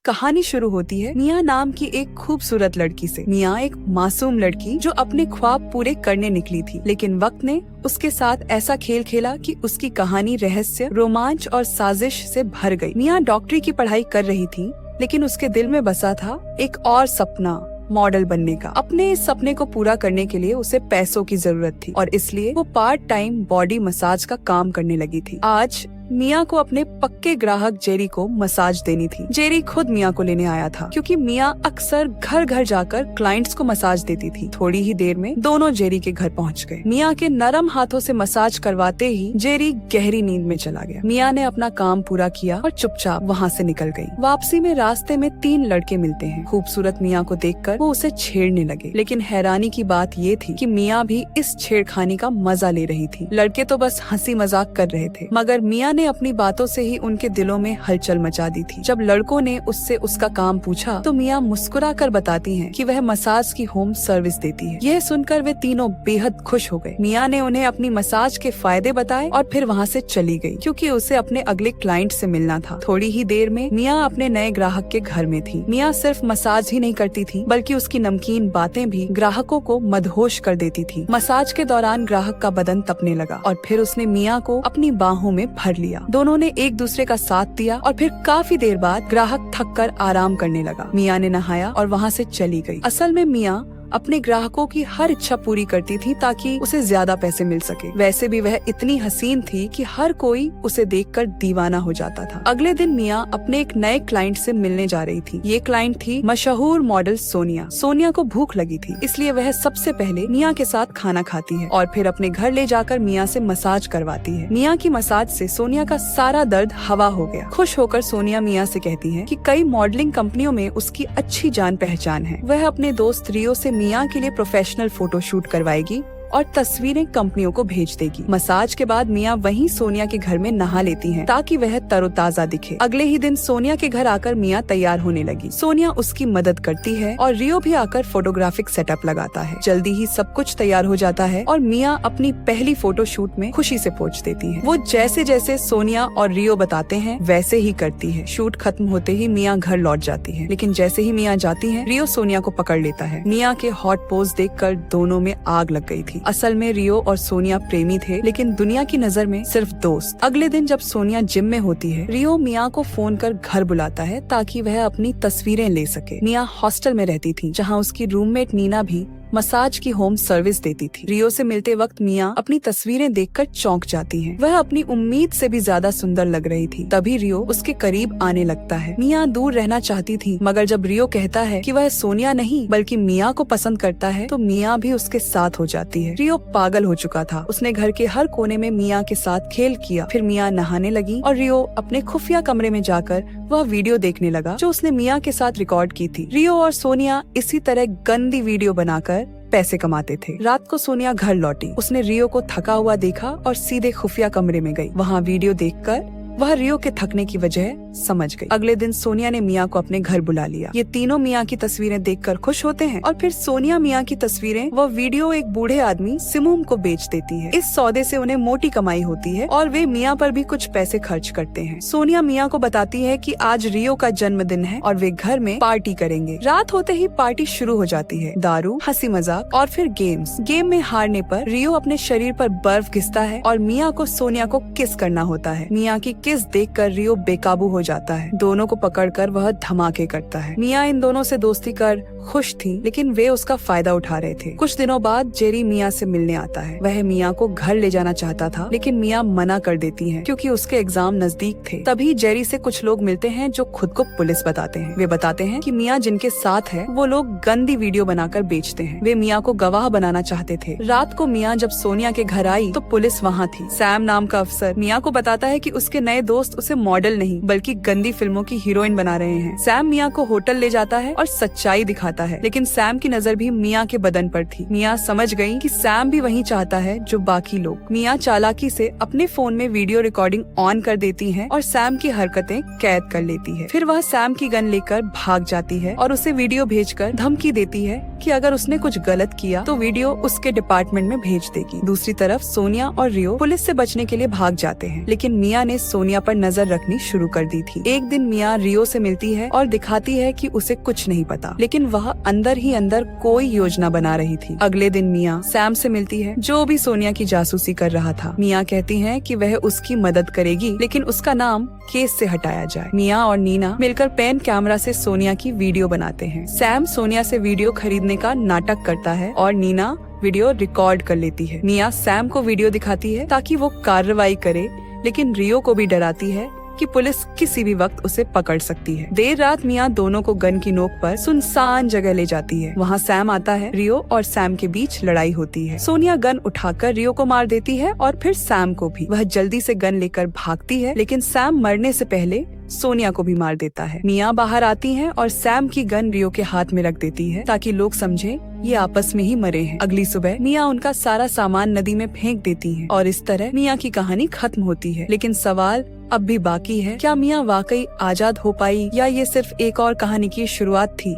कहानी शुरू होती है मिया नाम की एक खूबसूरत लड़की से। मिया एक मासूम लड़की जो अपने ख्वाब पूरे करने निकली थी, लेकिन वक्त ने उसके साथ ऐसा खेल खेला कि उसकी कहानी रहस्य, रोमांच और साजिश से भर गई। मिया डॉक्टरी की पढ़ाई कर रही थी, लेकिन उसके दिल में बसा था एक और सपना, मॉडल बनने का। अपने इस सपने को पूरा करने के लिए उसे पैसों की जरूरत थी और इसलिए वो पार्ट टाइम बॉडी मसाज का काम करने लगी थी। आज मिया को अपने पक्के ग्राहक जेरी को मसाज देनी थी। जेरी खुद मिया को लेने आया था, क्योंकि मिया अक्सर घर घर जाकर क्लाइंट्स को मसाज देती थी। थोड़ी ही देर में दोनों जेरी के घर पहुंच गए। मिया के नरम हाथों से मसाज करवाते ही जेरी गहरी नींद में चला गया। मिया ने अपना काम पूरा किया और चुपचाप वहाँ से निकल गई। वापसी में रास्ते में 3 लड़के मिलते हैं। खूबसूरत मिया को देखकर वो उसे छेड़ने लगे, लेकिन हैरानी की बात ये थी कि मिया भी इस छेड़खानी का मजा ले रही थी। लड़के तो बस हंसी मजाक कर रहे थे, मगर मिया ने अपनी बातों से ही उनके दिलों में हलचल मचा दी थी। जब लड़कों ने उससे उसका काम पूछा तो मिया मुस्कुराकर बताती हैं कि वह मसाज की होम सर्विस देती है। यह सुनकर वे तीनों बेहद खुश हो गए। मिया ने उन्हें अपनी मसाज के फायदे बताए और फिर वहाँ से चली गई, क्योंकि उसे अपने अगले क्लाइंट से मिलना था। थोड़ी ही देर में मिया अपने नए ग्राहक के घर में थी। मिया सिर्फ मसाज ही नहीं करती थी, बल्कि उसकी नमकीन बातें भी ग्राहकों को मदहोश कर देती थी। मसाज के दौरान ग्राहक का बदन तपने लगा और फिर उसने मिया को अपनी बाहों में भर लिया। दोनों ने एक दूसरे का साथ दिया और फिर काफी देर बाद ग्राहक थक कर आराम करने लगा। मिया ने नहाया और वहाँ से चली गई। असल में मिया अपने ग्राहकों की हर इच्छा पूरी करती थी ताकि उसे ज्यादा पैसे मिल सके। वैसे भी वह इतनी हसीन थी कि हर कोई उसे देखकर दीवाना हो जाता था। अगले दिन मिया अपने एक नए क्लाइंट से मिलने जा रही थी। ये क्लाइंट थी मशहूर मॉडल सोनिया। सोनिया को भूख लगी थी, इसलिए वह सबसे पहले मिया के साथ खाना खाती है और फिर अपने घर ले जाकर मिया से मसाज करवाती है। मिया की मसाज से सोनिया का सारा दर्द हवा हो गया। खुश होकर सोनिया मिया से कहती है कि कई मॉडलिंग कंपनियों में उसकी अच्छी जान पहचान है। वह अपने दोस्त रियो से मिया के लिए प्रोफेशनल फोटो शूट करवाएगी और तस्वीरें कंपनियों को भेज देगी। मसाज के बाद मिया वहीं सोनिया के घर में नहा लेती हैं, ताकि वह तरोताजा दिखे। अगले ही दिन सोनिया के घर आकर मिया तैयार होने लगी। सोनिया उसकी मदद करती है और रियो भी आकर फोटोग्राफिक सेटअप लगाता है। जल्दी ही सब कुछ तैयार हो जाता है और मिया अपनी पहली फोटो शूट में खुशी से पोज देती है। वो जैसे जैसे सोनिया और रियो बताते हैं वैसे ही करती है। शूट खत्म होते ही मिया घर लौट जाती है, लेकिन जैसे ही मिया जाती है रियो सोनिया को पकड़ लेता है। मिया के हॉट पोज देखकर दोनों में आग लग गई थी। असल में रियो और सोनिया प्रेमी थे, लेकिन दुनिया की नजर में सिर्फ दोस्त। अगले दिन जब सोनिया जिम में होती है, रियो मिया को फोन कर घर बुलाता है ताकि वह अपनी तस्वीरें ले सके। मिया हॉस्टल में रहती थी, जहाँ उसकी रूममेट नीना भी मसाज की होम सर्विस देती थी। रियो से मिलते वक्त मिया अपनी तस्वीरें देखकर चौंक जाती है। वह अपनी उम्मीद से भी ज्यादा सुंदर लग रही थी। तभी रियो उसके करीब आने लगता है। मिया दूर रहना चाहती थी, मगर जब रियो कहता है कि वह सोनिया नहीं बल्कि मिया को पसंद करता है, तो मिया भी उसके साथ हो जाती है। रियो पागल हो चुका था। उसने घर के हर कोने में मिया के साथ खेल किया। फिर मिया नहाने लगी और रियो अपने खुफिया कमरे में जाकर वह वीडियो देखने लगा जो उसने मिया के साथ रिकॉर्ड की थी। रियो और सोनिया इसी तरह गंदी वीडियो बनाकर पैसे कमाते थे। रात को सोनिया घर लौटी। उसने रियो को थका हुआ देखा और सीधे खुफिया कमरे में गई। वहाँ वीडियो देखकर वह रियो के थकने की वजह समझ गई। अगले दिन सोनिया ने मिया को अपने घर बुला लिया। ये तीनों मिया की तस्वीरें देखकर खुश होते हैं और फिर सोनिया मिया की तस्वीरें व वीडियो एक बूढ़े आदमी सिमूम को बेच देती है। इस सौदे से उन्हें मोटी कमाई होती है और वे मिया पर भी कुछ पैसे खर्च करते हैं। सोनिया मिया को बताती है कि आज रियो का जन्मदिन है और वे घर में पार्टी करेंगे। रात होते ही पार्टी शुरू हो जाती है। दारू, हंसी मजाक और फिर गेम्स। गेम में हारने पर रियो अपने शरीर पर बर्फ घिसता है और मिया को सोनिया को किस करना होता है। मिया की किस देखकर रियो बेकाबू हो जाता है। दोनों को पकड़कर वह धमाके करता है। मिया इन दोनों से दोस्ती कर खुश थी, लेकिन वे उसका फायदा उठा रहे थे। कुछ दिनों बाद जेरी मिया से मिलने आता है। वह मिया को घर ले जाना चाहता था, लेकिन मिया मना कर देती है क्योंकि उसके एग्जाम नजदीक थे। तभी जेरी से कुछ लोग मिलते हैं जो खुद को पुलिस बताते हैं। वे बताते हैं कि मिया जिनके साथ है वो लोग गंदी वीडियो बनाकर बेचते हैं। वे मिया को गवाह बनाना चाहते थे। रात को मिया जब सोनिया के घर आई तो पुलिस वहाँ थी। सैम नाम का अफसर मिया को बताता है कि उसके नए दोस्त उसे मॉडल नहीं बल्कि गंदी फिल्मों की हीरोइन बना रहे हैं। सैम मिया को होटल ले जाता है और सच्चाई दिखाता है, लेकिन सैम की नजर भी मिया के बदन पर थी। मिया समझ गई कि सैम भी वही चाहता है जो बाकी लोग। मिया चालाकी से अपने फोन में वीडियो रिकॉर्डिंग ऑन कर देती है और सैम की हरकतें कैद कर लेती है। फिर वह सैम की गन लेकर भाग जाती है और उसे वीडियो भेजकर धमकी देती है कि अगर उसने कुछ गलत किया तो वीडियो उसके डिपार्टमेंट में भेज देगी। दूसरी तरफ सोनिया और रियो पुलिस से बचने के लिए भाग जाते हैं, लेकिन मिया ने सोनिया पर नजर रखनी शुरू कर दी थी। एक दिन मिया रियो से मिलती है और दिखाती है कि उसे कुछ नहीं पता, लेकिन वह अंदर ही अंदर कोई योजना बना रही थी। अगले दिन मिया सैम से मिलती है, जो भी सोनिया की जासूसी कर रहा था। मिया कहती है कि वह उसकी मदद करेगी, लेकिन उसका नाम केस से हटाया जाए। मिया और नीना मिलकर पेन कैमरा से सोनिया की वीडियो बनाते हैं। सैम सोनिया से वीडियो खरीदने का नाटक करता है और नीना वीडियो रिकॉर्ड कर लेती है। मिया सैम को वीडियो दिखाती है ताकि वो कार्रवाई करे, लेकिन रियो को भी डराती है कि पुलिस किसी भी वक्त उसे पकड़ सकती है। देर रात मिया दोनों को गन की नोक पर सुनसान जगह ले जाती है। वहाँ सैम आता है। रियो और सैम के बीच लड़ाई होती है। सोनिया गन उठाकर रियो को मार देती है और फिर सैम को भी। वह जल्दी से गन लेकर भागती है, लेकिन सैम मरने से पहले सोनिया को भी मार देता है। मिया बाहर आती हैं और सैम की गन रियो के हाथ में रख देती है ताकि लोग समझें ये आपस में ही मरे हैं। अगली सुबह मिया उनका सारा सामान नदी में फेंक देती हैं और इस तरह मिया की कहानी खत्म होती है। लेकिन सवाल अब भी बाकी है, क्या मिया वाकई आजाद हो पाई या ये सिर्फ एक और कहानी की शुरुआत थी?